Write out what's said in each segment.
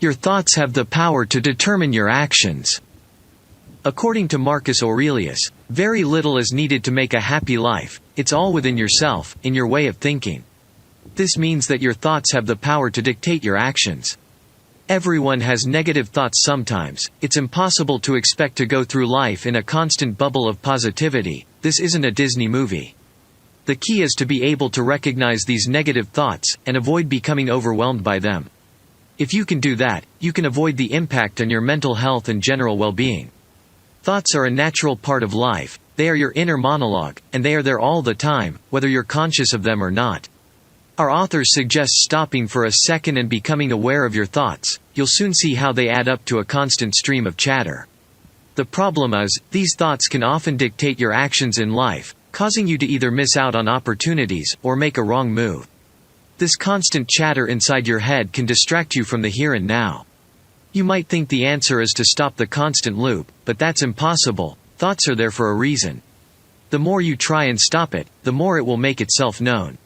Your thoughts have the power to determine your actions. According to Marcus Aurelius, very little is needed to make a happy life, it's all within yourself, in your way of thinking. This means that your thoughts have the power to dictate your actions. Everyone has negative thoughts sometimes. It's impossible to expect to go through life in a constant bubble of positivity. This isn't a Disney movie. The key is to be able to recognize these negative thoughts, and avoid becoming overwhelmed by them. If you can do that, you can avoid the impact on your mental health and general well-being. Thoughts are a natural part of life. They are your inner monologue, and they are there all the time, whether you're conscious of them or not. Our authors suggest stopping for a second and becoming aware of your thoughts. You'll soon see how they add up to a constant stream of chatter. The problem is, these thoughts can often dictate your actions in life, causing you to either miss out on opportunities, or make a wrong move. This constant chatter inside your head can distract you from the here and now. You might think the answer is to stop the constant loop, but that's impossible. Thoughts are there for a reason. The more you try and stop it, the more it will make itself known.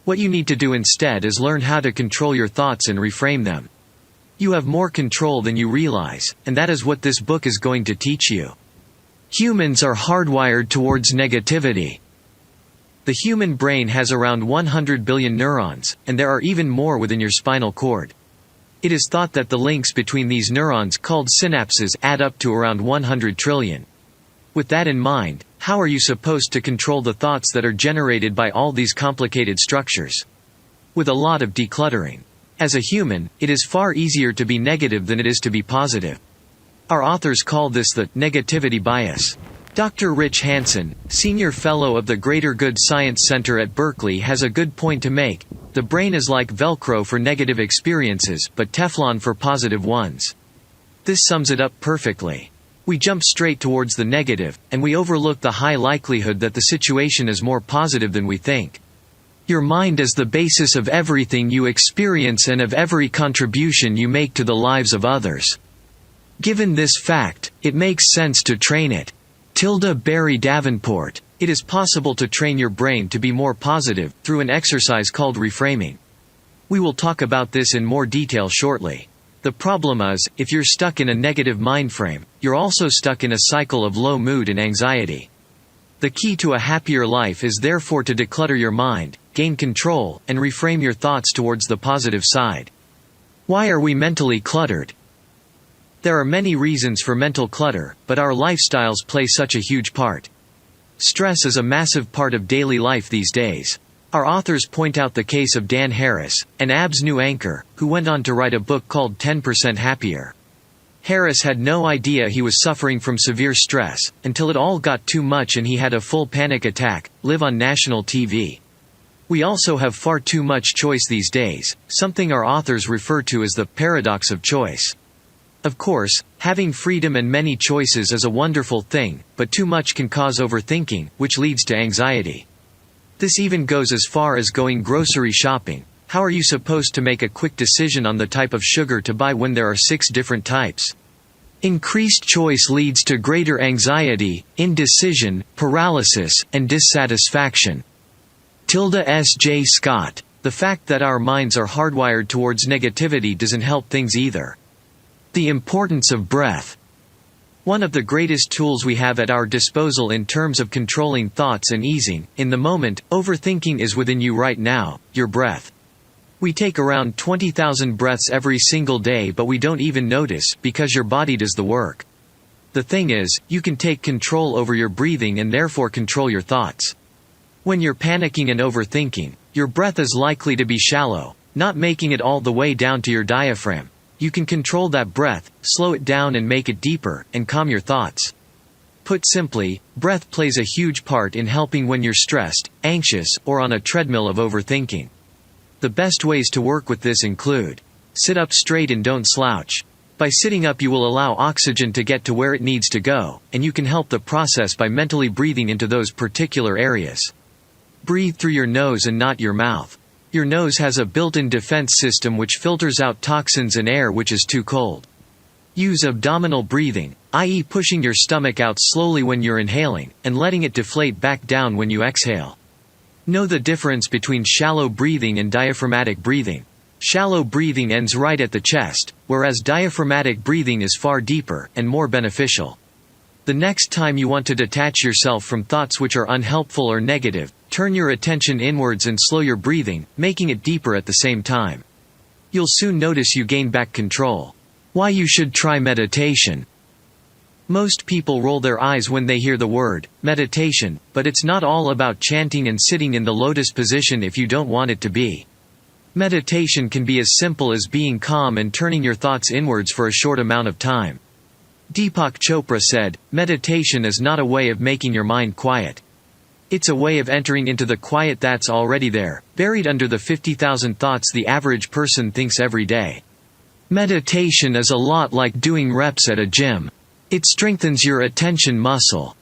What you need to do instead is learn how to control your thoughts and reframe them. You have more control than you realize, and that is what this book is going to teach you. Humans are hardwired towards negativity. The human brain has around 100 billion neurons, and there are even more within your spinal cord. It is thought that the links between these neurons, called synapses, add up to around 100 trillion. With that in mind, how are you supposed to control the thoughts that are generated by all these complicated structures? With a lot of decluttering. As a human, it is far easier to be negative than it is to be positive. Our authors call this the negativity bias. Dr. Rich Hansen, senior fellow of the Greater Good Science Center at Berkeley, has a good point to make. The brain is like Velcro for negative experiences, but Teflon for positive ones. This sums it up perfectly. We jump straight towards the negative, and we overlook the high likelihood that the situation is more positive than we think. Your mind is the basis of everything you experience and of every contribution you make to the lives of others. Given this fact, it makes sense to train it. Barrie Davenport. It is possible to train your brain to be more positive, through an exercise called reframing. We will talk about this in more detail shortly. The problem is, if you're stuck in a negative mind frame, you're also stuck in a cycle of low mood and anxiety. The key to a happier life is therefore to declutter your mind, gain control, and reframe your thoughts towards the positive side. Why are we mentally cluttered? There are many reasons for mental clutter, but our lifestyles play such a huge part. Stress is a massive part of daily life these days. Our authors point out the case of Dan Harris, an ABS new anchor, who went on to write a book called 10% Happier. Harris had no idea he was suffering from severe stress, until it all got too much and he had a full panic attack, live on national TV. We also have far too much choice these days, something our authors refer to as the paradox of choice. Of course, having freedom and many choices is a wonderful thing, but too much can cause overthinking, which leads to anxiety. This even goes as far as going grocery shopping. How are you supposed to make a quick decision on the type of sugar to buy when there are 6 different types? Increased choice leads to greater anxiety, indecision, paralysis, and dissatisfaction. S. J. Scott. The fact that our minds are hardwired towards negativity doesn't help things either. The importance of breath. One of the greatest tools we have at our disposal in terms of controlling thoughts and easing in the moment. Overthinking is within you right now, your breath. We take around 20,000 breaths every single day, but we don't even notice, because your body does the work. The thing is, you can take control over your breathing and therefore control your thoughts. When you're panicking and overthinking, your breath is likely to be shallow, not making it all the way down to your diaphragm. You can control that breath, slow it down and make it deeper, and calm your thoughts. Put simply, breath plays a huge part in helping when you're stressed, anxious, or on a treadmill of overthinking. The best ways to work with this include: sit up straight and don't slouch. By sitting up you will allow oxygen to get to where it needs to go, and you can help the process by mentally breathing into those particular areas. Breathe through your nose and not your mouth. Your nose has a built-in defense system which filters out toxins and air which is too cold. Use abdominal breathing, i.e. pushing your stomach out slowly when you're inhaling, and letting it deflate back down when you exhale. Know the difference between shallow breathing and diaphragmatic breathing. Shallow breathing ends right at the chest, whereas diaphragmatic breathing is far deeper and more beneficial. The next time you want to detach yourself from thoughts which are unhelpful or negative, turn your attention inwards and slow your breathing, making it deeper at the same time. You'll soon notice you gain back control. Why you should try meditation. Most people roll their eyes when they hear the word meditation, but it's not all about chanting and sitting in the lotus position if you don't want it to be. Meditation can be as simple as being calm and turning your thoughts inwards for a short amount of time. Deepak Chopra said, "Meditation is not a way of making your mind quiet. It's a way of entering into the quiet that's already there, buried under the 50,000 thoughts the average person thinks every day." Meditation is a lot like doing reps at a gym. It strengthens your attention muscle.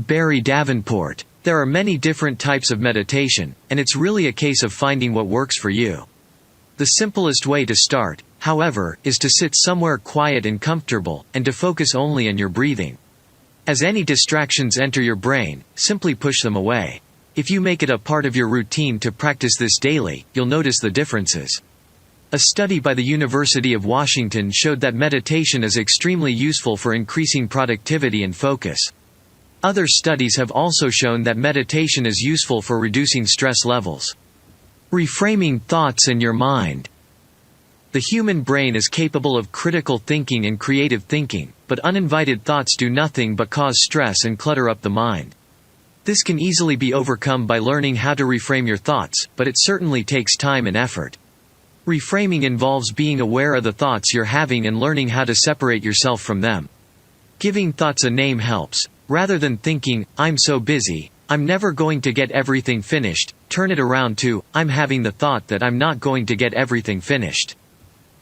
Barrie Davenport. There are many different types of meditation, and it's really a case of finding what works for you. The simplest way to start, however, is to sit somewhere quiet and comfortable, and to focus only on your breathing. As any distractions enter your brain, simply push them away. If you make it a part of your routine to practice this daily, you'll notice the differences. A study by the University of Washington showed that meditation is extremely useful for increasing productivity and focus. Other studies have also shown that meditation is useful for reducing stress levels. Reframing thoughts in your mind. The human brain is capable of critical thinking and creative thinking, but uninvited thoughts do nothing but cause stress and clutter up the mind. This can easily be overcome by learning how to reframe your thoughts, but it certainly takes time and effort. Reframing involves being aware of the thoughts you're having and learning how to separate yourself from them. Giving thoughts a name helps. Rather than thinking, "I'm so busy, I'm never going to get everything finished," turn it around to, "I'm having the thought that I'm not going to get everything finished."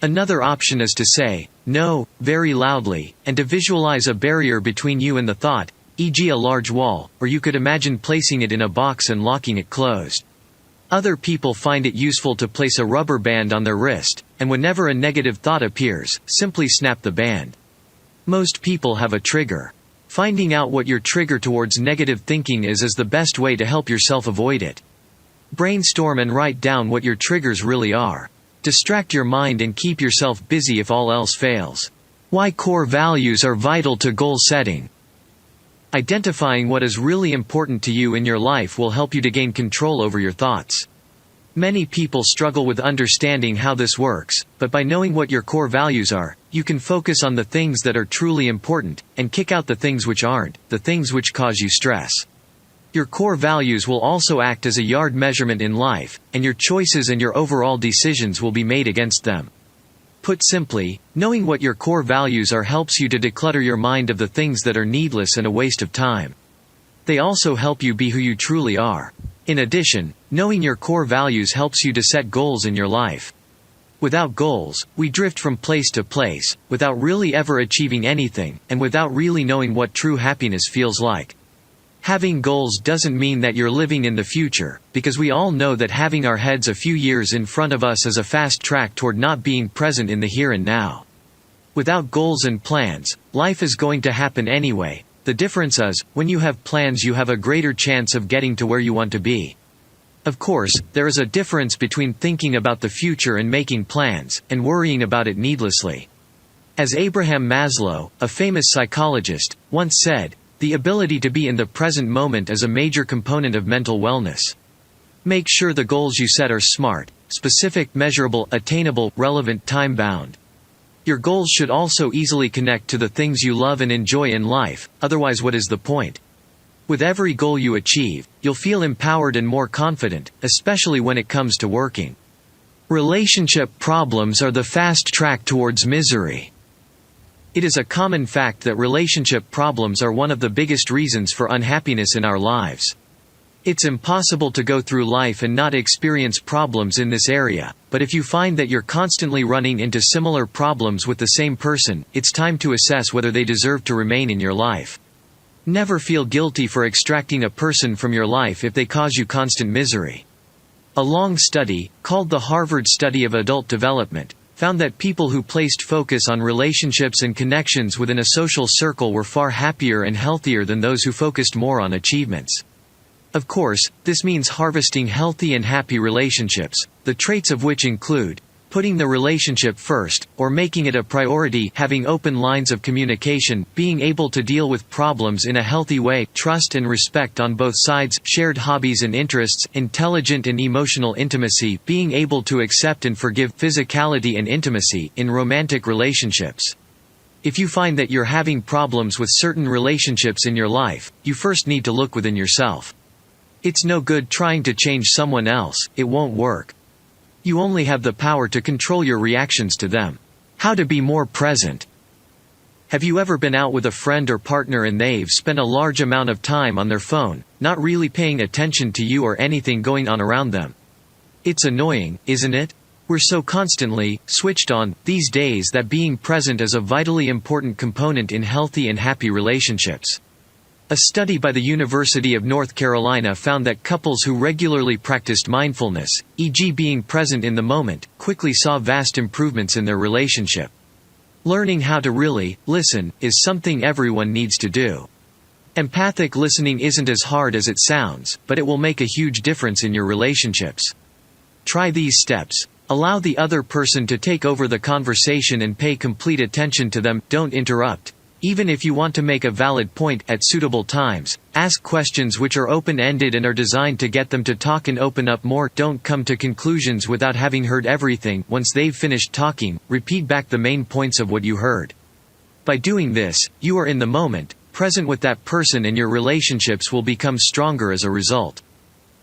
Another option is to say, "No," very loudly, and to visualize a barrier between you and the thought, e.g. a large wall, or you could imagine placing it in a box and locking it closed. Other people find it useful to place a rubber band on their wrist, and whenever a negative thought appears, simply snap the band. Most people have a trigger. Finding out what your trigger towards negative thinking is the best way to help yourself avoid it. Brainstorm and write down what your triggers really are. Distract your mind and keep yourself busy if all else fails. Why core values are vital to goal setting. Identifying what is really important to you in your life will help you to gain control over your thoughts. Many people struggle with understanding how this works, but by knowing what your core values are, you can focus on the things that are truly important, and kick out the things which aren't, the things which cause you stress. Your core values will also act as a yard measurement in life, and your choices and your overall decisions will be made against them. Put simply, knowing what your core values are helps you to declutter your mind of the things that are needless and a waste of time. They also help you be who you truly are. In addition, knowing your core values helps you to set goals in your life. Without goals, we drift from place to place, without really ever achieving anything, and without really knowing what true happiness feels like. Having goals doesn't mean that you're living in the future, because we all know that having our heads a few years in front of us is a fast track toward not being present in the here and now. Without goals and plans, life is going to happen anyway. The difference is, when you have plans you have a greater chance of getting to where you want to be. Of course, there is a difference between thinking about the future and making plans, and worrying about it needlessly. As Abraham Maslow, a famous psychologist, once said, "The ability to be in the present moment is a major component of mental wellness." Make sure the goals you set are smart, specific, measurable, attainable, relevant, time-bound. Your goals should also easily connect to the things you love and enjoy in life, otherwise what is the point? With every goal you achieve, you'll feel empowered and more confident, especially when it comes to working. Relationship problems are the fast track towards misery. It is a common fact that relationship problems are one of the biggest reasons for unhappiness in our lives. It's impossible to go through life and not experience problems in this area, but if you find that you're constantly running into similar problems with the same person, it's time to assess whether they deserve to remain in your life. Never feel guilty for extracting a person from your life if they cause you constant misery. A long study, called the Harvard Study of Adult Development, found that people who placed focus on relationships and connections within a social circle were far happier and healthier than those who focused more on achievements. Of course, this means harvesting healthy and happy relationships, the traits of which include putting the relationship first, or making it a priority, having open lines of communication, being able to deal with problems in a healthy way, trust and respect on both sides, shared hobbies and interests, intelligent and emotional intimacy, being able to accept and forgive, physicality and intimacy, in romantic relationships. If you find that you're having problems with certain relationships in your life, you first need to look within yourself. It's no good trying to change someone else, it won't work. You only have the power to control your reactions to them. How to be more present. Have you ever been out with a friend or partner and they've spent a large amount of time on their phone, not really paying attention to you or anything going on around them? It's annoying, isn't it? We're so constantly switched on these days that being present is a vitally important component in healthy and happy relationships. A study by the University of North Carolina found that couples who regularly practiced mindfulness, e.g. being present in the moment, quickly saw vast improvements in their relationship. Learning how to really listen is something everyone needs to do. Empathic listening isn't as hard as it sounds, but it will make a huge difference in your relationships. Try these steps. Allow the other person to take over the conversation and pay complete attention to them, don't interrupt. Even if you want to make a valid point, at suitable times, ask questions which are open-ended and are designed to get them to talk and open up more. Don't come to conclusions without having heard everything. Once they've finished talking, repeat back the main points of what you heard. By doing this, you are in the moment, present with that person, and your relationships will become stronger as a result.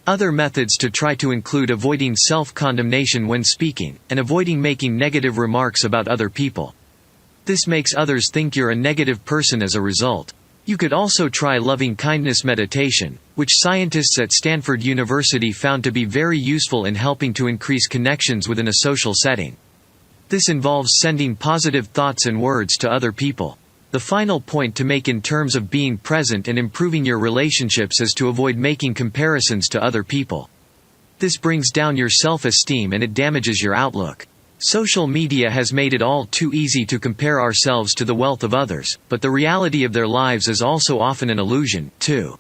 Other methods to try to include avoiding self-condemnation when speaking, and avoiding making negative remarks about other people. This makes others think you're a negative person as a result. You could also try loving-kindness meditation, which scientists at Stanford University found to be very useful in helping to increase connections within a social setting. This involves sending positive thoughts and words to other people. The final point to make in terms of being present and improving your relationships is to avoid making comparisons to other people. This brings down your self-esteem and it damages your outlook. Social media has made it all too easy to compare ourselves to the wealth of others, but the reality of their lives is also often an illusion, too.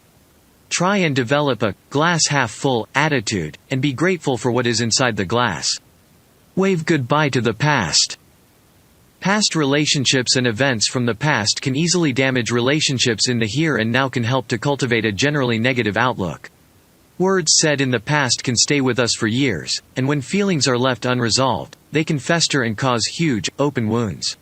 Try and develop a glass-half-full attitude, and be grateful for what is inside the glass. Wave goodbye to the past. Past relationships and events from the past can easily damage relationships in the here and now, can help to cultivate a generally negative outlook. Words said in the past can stay with us for years, and when feelings are left unresolved, they can fester and cause huge, open wounds.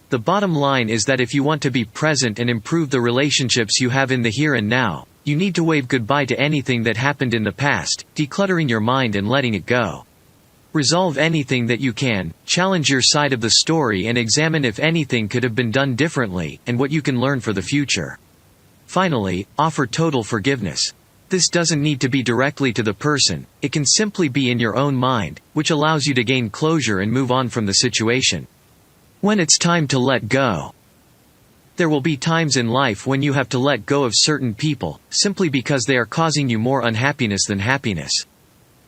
The bottom line is that if you want to be present and improve the relationships you have in the here and now, you need to wave goodbye to anything that happened in the past, decluttering your mind and letting it go. Resolve anything that you can, challenge your side of the story and examine if anything could have been done differently, and what you can learn for the future. Finally, offer total forgiveness. This doesn't need to be directly to the person, it can simply be in your own mind, which allows you to gain closure and move on from the situation. When it's time to let go. There will be times in life when you have to let go of certain people, simply because they are causing you more unhappiness than happiness.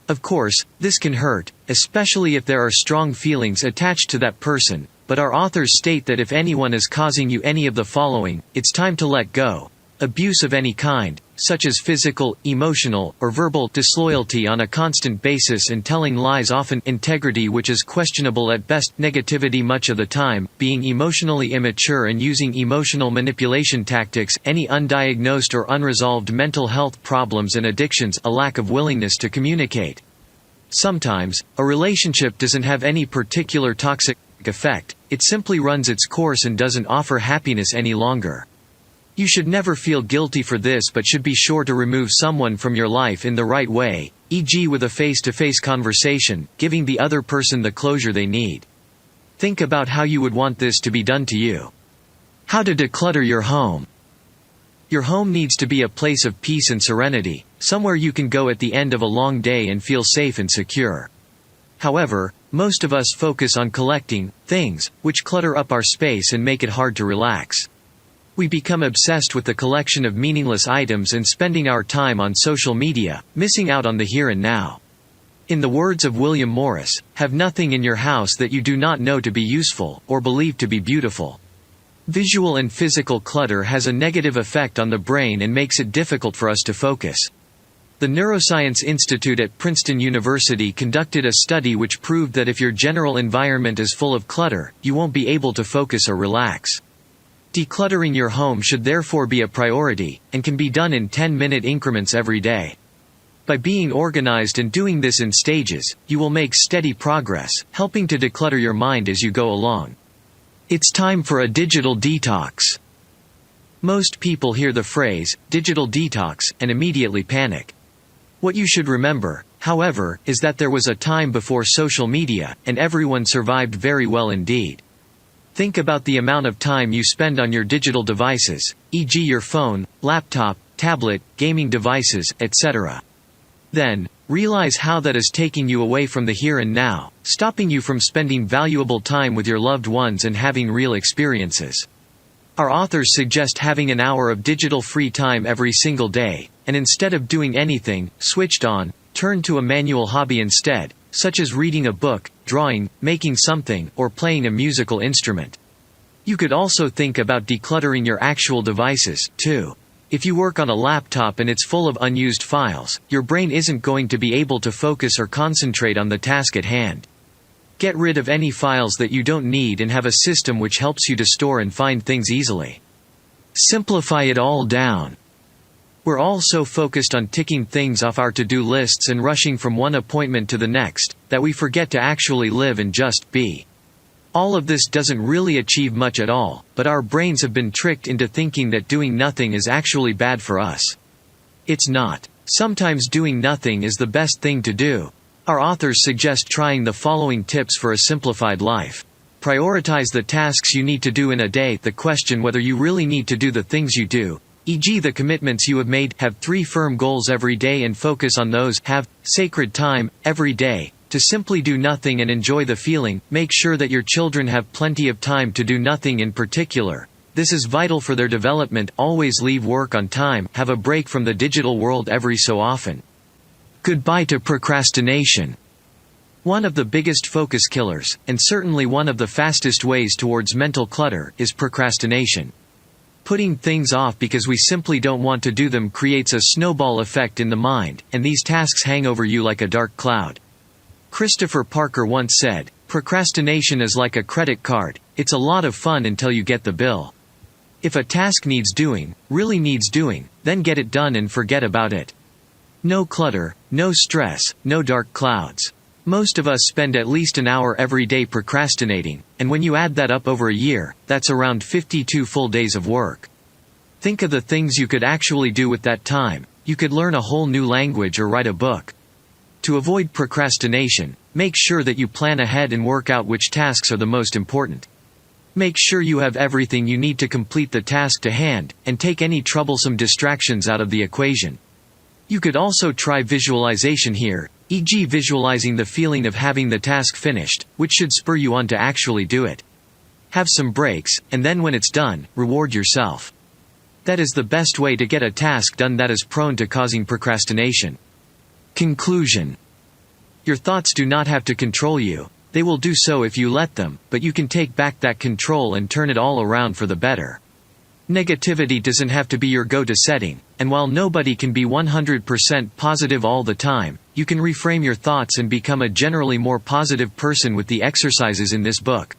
Of course, this can hurt, especially if there are strong feelings attached to that person, but our authors state that if anyone is causing you any of the following, it's time to let go. Abuse of any kind, such as physical, emotional, or verbal, disloyalty on a constant basis and telling lies often, integrity which is questionable at best, negativity much of the time, being emotionally immature and using emotional manipulation tactics, any undiagnosed or unresolved mental health problems and addictions, a lack of willingness to communicate. Sometimes, a relationship doesn't have any particular toxic effect, it simply runs its course and doesn't offer happiness any longer. You should never feel guilty for this, but should be sure to remove someone from your life in the right way, e.g. with a face-to-face conversation, giving the other person the closure they need. Think about how you would want this to be done to you. How to declutter your home. Your home needs to be a place of peace and serenity, somewhere you can go at the end of a long day and feel safe and secure. However, most of us focus on collecting things, which clutter up our space and make it hard to relax. We become obsessed with the collection of meaningless items and spending our time on social media, missing out on the here and now. In the words of William Morris, have nothing in your house that you do not know to be useful, or believe to be beautiful. Visual and physical clutter has a negative effect on the brain and makes it difficult for us to focus. The Neuroscience Institute at Princeton University conducted a study which proved that if your general environment is full of clutter, you won't be able to focus or relax. Decluttering your home should therefore be a priority, and can be done in 10-minute increments every day. By being organized and doing this in stages, you will make steady progress, helping to declutter your mind as you go along. It's time for a digital detox. Most people hear the phrase, digital detox, and immediately panic. What you should remember, however, is that there was a time before social media, and everyone survived very well indeed. Think about the amount of time you spend on your digital devices, e.g. your phone, laptop, tablet, gaming devices, etc. Then, realize how that is taking you away from the here and now, stopping you from spending valuable time with your loved ones and having real experiences. Our authors suggest having an hour of digital free time every single day, and instead of doing anything, switched on, turn to a manual hobby instead, such as reading a book, drawing, making something, or playing a musical instrument. You could also think about decluttering your actual devices, too. If you work on a laptop and it's full of unused files, your brain isn't going to be able to focus or concentrate on the task at hand. Get rid of any files that you don't need and have a system which helps you to store and find things easily. Simplify it all down. We're all so focused on ticking things off our to-do lists and rushing from one appointment to the next, that we forget to actually live and just be. All of this doesn't really achieve much at all, but our brains have been tricked into thinking that doing nothing is actually bad for us. It's not. Sometimes doing nothing is the best thing to do. Our authors suggest trying the following tips for a simplified life. Prioritize the tasks you need to do in a day. The question whether you really need to do the things you do, e.g. the commitments you have made. Have 3 firm goals every day and focus on those. Have sacred time every day to simply do nothing and enjoy the feeling. Make sure that your children have plenty of time to do nothing in particular. This is vital for their development. Always leave work on time. Have a break from the digital world every so often. Goodbye to procrastination. One of the biggest focus killers, and certainly one of the fastest ways towards mental clutter, is procrastination. Putting things off because we simply don't want to do them creates a snowball effect in the mind, and these tasks hang over you like a dark cloud. Christopher Parker once said, "Procrastination is like a credit card, it's a lot of fun until you get the bill." If a task needs doing, really needs doing, then get it done and forget about it. No clutter, no stress, no dark clouds. Most of us spend at least an hour every day procrastinating, and when you add that up over a year, that's around 52 full days of work. Think of the things you could actually do with that time. You could learn a whole new language or write a book. To avoid procrastination, make sure that you plan ahead and work out which tasks are the most important. Make sure you have everything you need to complete the task to hand, and take any troublesome distractions out of the equation. You could also try visualization here, e.g. visualizing the feeling of having the task finished, which should spur you on to actually do it. Have some breaks, and then when it's done, reward yourself. That is the best way to get a task done that is prone to causing procrastination. Conclusion. Your thoughts do not have to control you. They will do so if you let them, but you can take back that control and turn it all around for the better. Negativity doesn't have to be your go-to setting, and while nobody can be 100% positive all the time, you can reframe your thoughts and become a generally more positive person with the exercises in this book.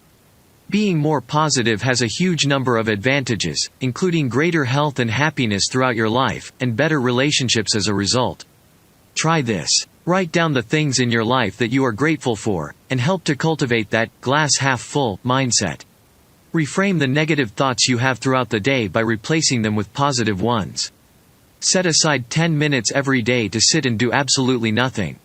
Being more positive has a huge number of advantages, including greater health and happiness throughout your life, and better relationships as a result. Try this. Write down the things in your life that you are grateful for, and help to cultivate that glass half full mindset. Reframe the negative thoughts you have throughout the day by replacing them with positive ones. Set aside 10 minutes every day to sit and do absolutely nothing.